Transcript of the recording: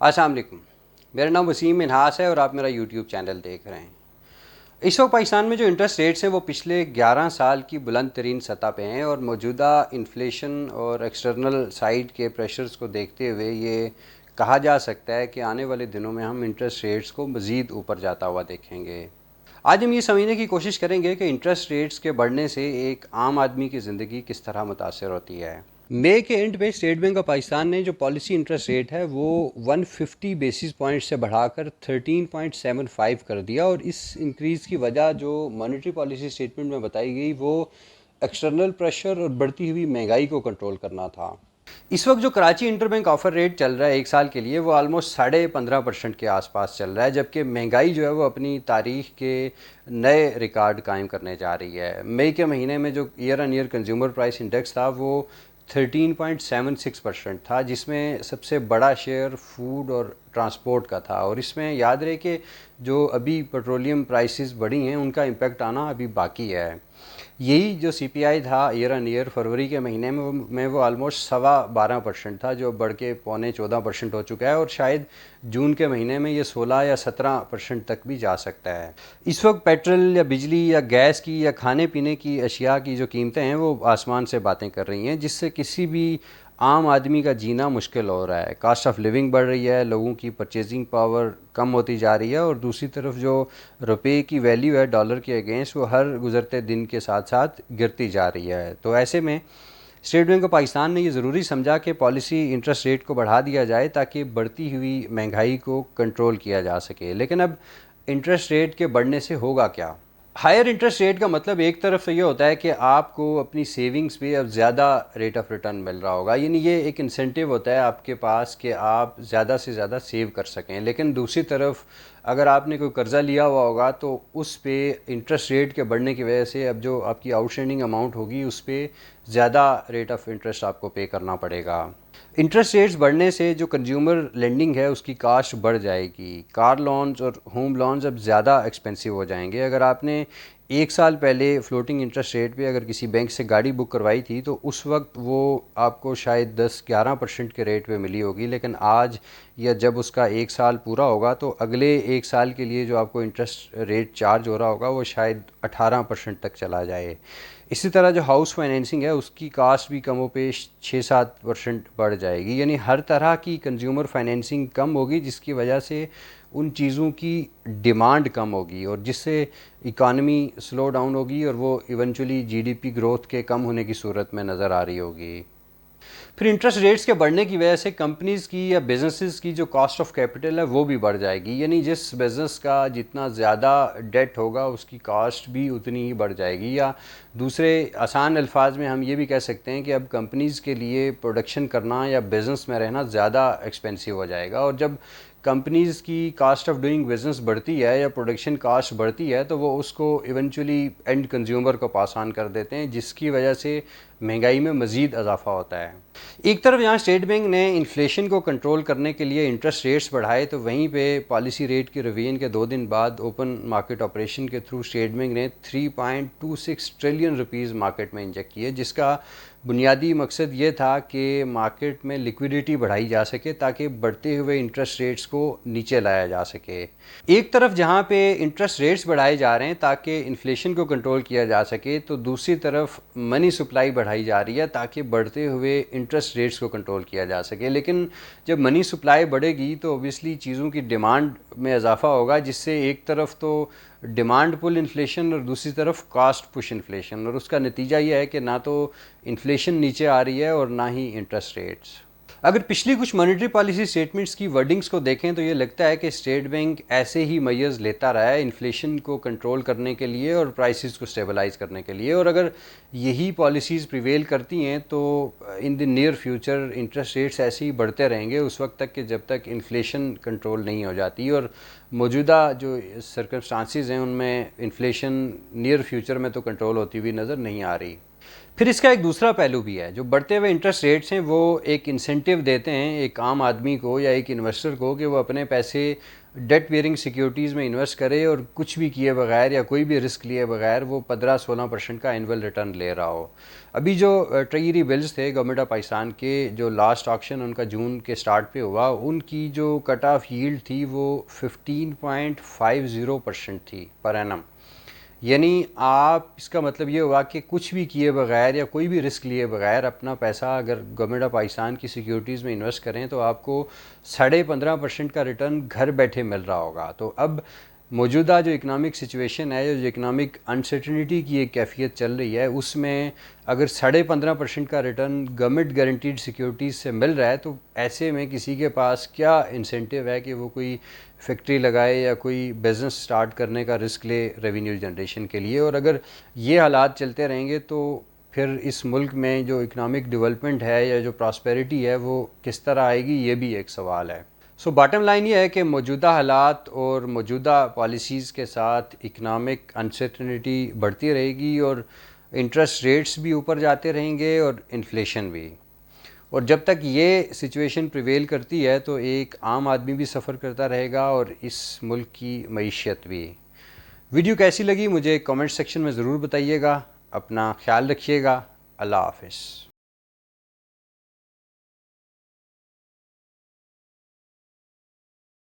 अस्सलाम वालेकुम। मेरा नाम वसीम मिन्हास है और आप मेरा यूट्यूब चैनल देख रहे हैं। इस वक्त पाकिस्तान में जो इंटरेस्ट रेट्स हैं वो पिछले 11 साल की बुलंद तरीन सतह पे हैं और मौजूदा इन्फ्लेशन और एक्सटर्नल साइड के प्रेशर्स को देखते हुए ये कहा जा सकता है कि आने वाले दिनों में हम इंटरेस्ट रेट्स को मज़ीद ऊपर जाता हुआ देखेंगे। आज हम ये समझने की कोशिश करेंगे कि इंटरेस्ट रेट्स के बढ़ने से एक आम आदमी की ज़िंदगी किस तरह मुतासर होती है। मई के एंड पे स्टेट बैंक ऑफ पाकिस्तान ने जो पॉलिसी इंटरेस्ट रेट है वो 150 बेसिस पॉइंट से बढ़ाकर 13.75 कर दिया और इस इंक्रीज़ की वजह जो मॉनेटरी पॉलिसी स्टेटमेंट में बताई गई वो एक्सटर्नल प्रेशर और बढ़ती हुई महंगाई को कंट्रोल करना था। इस वक्त जो कराची इंटरबैंक ऑफर रेट चल रहा है एक साल के लिए वो ऑलमोस्ट 15.5% के आसपास चल रहा है, जबकि महंगाई जो है वो अपनी तारीख के नए रिकॉर्ड कायम करने जा रही है। मई के महीने में जो year on year consumer price index था वो 13.76% था, जिसमें सबसे बड़ा शेयर फूड और ट्रांसपोर्ट का था। और इसमें याद रहे कि जो अभी पेट्रोलियम प्राइसेस बढ़ी हैं उनका इम्पेक्ट आना अभी बाकी है। यही जो सीपीआई था ईयर ऑन ईयर फरवरी के महीने में वो ऑलमोस्ट 12.25% था, जो बढ़ के 14% हो चुका है और शायद जून के महीने में ये 16 या 17% तक भी जा सकता है। इस वक्त पेट्रोल या बिजली या गैस की या खाने पीने की अशिया की जो कीमतें हैं वो आसमान से बातें कर रही हैं, जिससे किसी भी आम आदमी का जीना मुश्किल हो रहा है। कास्ट ऑफ लिविंग बढ़ रही है, लोगों की परचेजिंग पावर कम होती जा रही है और दूसरी तरफ जो रुपए की वैल्यू है डॉलर के अगेंस्ट वो हर गुजरते दिन के साथ साथ गिरती जा रही है। तो ऐसे में स्टेट बैंक ऑफ पाकिस्तान ने ये ज़रूरी समझा कि पॉलिसी इंटरेस्ट रेट को बढ़ा दिया जाए ताकि बढ़ती हुई महंगाई को कंट्रोल किया जा सके। लेकिन अब इंटरेस्ट रेट के बढ़ने से होगा क्या? हायर इंटरेस्ट रेट का मतलब एक तरफ से ये होता है कि आपको अपनी सेविंग्स पे अब ज़्यादा रेट ऑफ रिटर्न मिल रहा होगा, यानी ये एक इंसेंटिव होता है आपके पास कि आप ज़्यादा से ज़्यादा सेव कर सकें। लेकिन दूसरी तरफ अगर आपने कोई कर्ज़ा लिया हुआ होगा तो उस पे इंटरेस्ट रेट के बढ़ने की वजह से अब जो आपकी आउटस्टैंडिंग अमाउंट होगी उस पर ज़्यादा रेट ऑफ इंटरेस्ट आपको पे करना पड़ेगा। इंटरेस्ट रेट्स बढ़ने से जो कंज्यूमर लेंडिंग है उसकी कास्ट बढ़ जाएगी। कार लोन्स और होम लोन्स अब ज़्यादा एक्सपेंसिव हो जाएंगे। अगर आपने एक साल पहले फ्लोटिंग इंटरेस्ट रेट पे अगर किसी बैंक से गाड़ी बुक करवाई थी तो उस वक्त वो आपको शायद 10-11% के रेट पे मिली होगी, लेकिन आज या जब उसका एक साल पूरा होगा तो अगले एक साल के लिए जो आपको इंटरेस्ट रेट चार्ज हो रहा होगा वो शायद 18% तक चला जाए। इसी तरह जो हाउस फाइनेंसिंग है उसकी कास्ट भी कमोपेश 6-7% बढ़ जाएगी, यानी हर तरह की कंज्यूमर फाइनेंसिंग कम होगी, जिसकी वजह से उन चीज़ों की डिमांड कम होगी और जिससे इकानमी स्लो डाउन होगी और वो इवेंचुअली जीडीपी ग्रोथ के कम होने की सूरत में नज़र आ रही होगी। फिर इंटरेस्ट रेट्स के बढ़ने की वजह से कंपनीज़ की या बिजनेसेस की जो कॉस्ट ऑफ कैपिटल है वो भी बढ़ जाएगी, यानी जिस बिज़नेस का जितना ज़्यादा डेट होगा उसकी कॉस्ट भी उतनी ही बढ़ जाएगी। या दूसरे आसान अल्फाज में हम ये भी कह सकते हैं कि अब कंपनीज़ के लिए प्रोडक्शन करना या बिज़नेस में रहना ज़्यादा एक्सपेंसिव हो जाएगा और जब कंपनीज़ की कास्ट ऑफ डूइंग बिज़नेस बढ़ती है या प्रोडक्शन कास्ट बढ़ती है तो वो उसको इवेंचुअली एंड कंज्यूमर को पास ऑन कर देते हैं, जिसकी वजह से महंगाई में मज़ीद इजाफा होता है। एक तरफ यहाँ स्टेट बैंक ने इन्फ्लेशन को कंट्रोल करने के लिए इंटरेस्ट रेट्स बढ़ाए तो वहीं पे पॉलिसी रेट के रिवीजन के 2 दिन बाद ओपन मार्केट ऑपरेशन के थ्रू स्टेट बैंक ने 3.26 ट्रिलियन रुपीज़ मार्केट में इंजेक्ट किए, जिसका बुनियादी मकसद ये था कि मार्केट में लिक्विडिटी बढ़ाई जा सके ताकि बढ़ते हुए इंटरेस्ट रेट्स को नीचे लाया जा सके। एक तरफ जहाँ पे इंटरेस्ट रेट्स बढ़ाए जा रहे हैं ताकि इन्फ्लेशन को कंट्रोल किया जा सके तो दूसरी तरफ मनी सप्लाई बढ़ाई जा रही है ताकि बढ़ते हुए इंटरेस्ट रेट्स को कंट्रोल किया जा सके। लेकिन जब मनी सप्लाई बढ़ेगी तो ओबियसली चीज़ों की डिमांड में इजाफा होगा, जिससे एक तरफ तो डिमांड पुल इन्फ्लेशन और दूसरी तरफ कास्ट पुश इन्फ्लेशन, और उसका नतीजा ये है कि ना तो इन्फ्लेशन नीचे आ रही है और ना ही इंटरेस्ट रेट्स। अगर पिछली कुछ मॉनेटरी पॉलिसी स्टेटमेंट्स की वर्डिंग्स को देखें तो ये लगता है कि स्टेट बैंक ऐसे ही मेजर्स लेता रहा है इन्फ्लेशन को कंट्रोल करने के लिए और प्राइसेस को स्टेबलाइज करने के लिए, और अगर यही पॉलिसीज़ प्रिवेल करती हैं तो in the near future interest rates ऐसे ही बढ़ते रहेंगे उस वक्त तक कि जब तक इन्फ्लेशन कंट्रोल नहीं हो जाती। और मौजूदा जो सर्कमस्टांसिस हैं उनमें इन्फ्लेशन नियर फ्यूचर में तो कंट्रोल होती हुई नज़र नहीं आ रही। फिर इसका एक दूसरा पहलू भी है, जो बढ़ते हुए इंटरेस्ट रेट्स हैं वो एक इंसेंटिव देते हैं एक आम आदमी को या एक इन्वेस्टर को कि वो अपने पैसे डेट बेयरिंग सिक्योरिटीज़ में इन्वेस्ट करे और कुछ भी किए बगैर या कोई भी रिस्क लिए बगैर वो 15-16% का एनुअल रिटर्न ले रहा हो। अभी जो ट्रेजरी बिल्स थे गवर्नमेंट ऑफ पाकिस्तान के, जो लास्ट ऑक्शन उनका जून के स्टार्ट पे हुआ, उनकी जो कट ऑफ यील्ड थी वो 15.50% थी पर एनम। यानी आप, इसका मतलब ये हुआ कि कुछ भी किए बगैर या कोई भी रिस्क लिए बगैर अपना पैसा अगर गवर्नमेंट ऑफ पाकिस्तान की सिक्योरिटीज़ में इन्वेस्ट करें तो आपको 15.5% का रिटर्न घर बैठे मिल रहा होगा। तो अब मौजूदा जो इकनॉमिक सिचुएशन है, जो इकनॉमिक अनसर्टनिटी की एक कैफियत चल रही है, उसमें अगर 15.5% का रिटर्न गवर्नमेंट गारंटीड सिक्योरिटीज़ से मिल रहा है तो ऐसे में किसी के पास क्या इंसेंटिव है कि वो कोई फैक्ट्री लगाए या कोई बिज़नेस स्टार्ट करने का रिस्क ले रेवेन्यू जनरेशन के लिए। और अगर ये हालात चलते रहेंगे तो फिर इस मुल्क में जो इकनॉमिक डेवलपमेंट है या जो प्रॉस्पेरिटी है वो किस तरह आएगी, ये भी एक सवाल है। सो बॉटम लाइन ये है कि मौजूदा हालात और मौजूदा पॉलिसीज़ के साथ इकनॉमिक अनसर्टनिटी बढ़ती रहेगी और इंटरेस्ट रेट्स भी ऊपर जाते रहेंगे और इन्फ्लेशन भी। और जब तक ये सिचुएशन प्रिवेल करती है तो एक आम आदमी भी सफ़र करता रहेगा और इस मुल्क की मईशत भी। वीडियो कैसी लगी मुझे कमेंट सेक्शन में ज़रूर बताइएगा। अपना ख्याल रखिएगा। अल्लाह हाफ़िज़।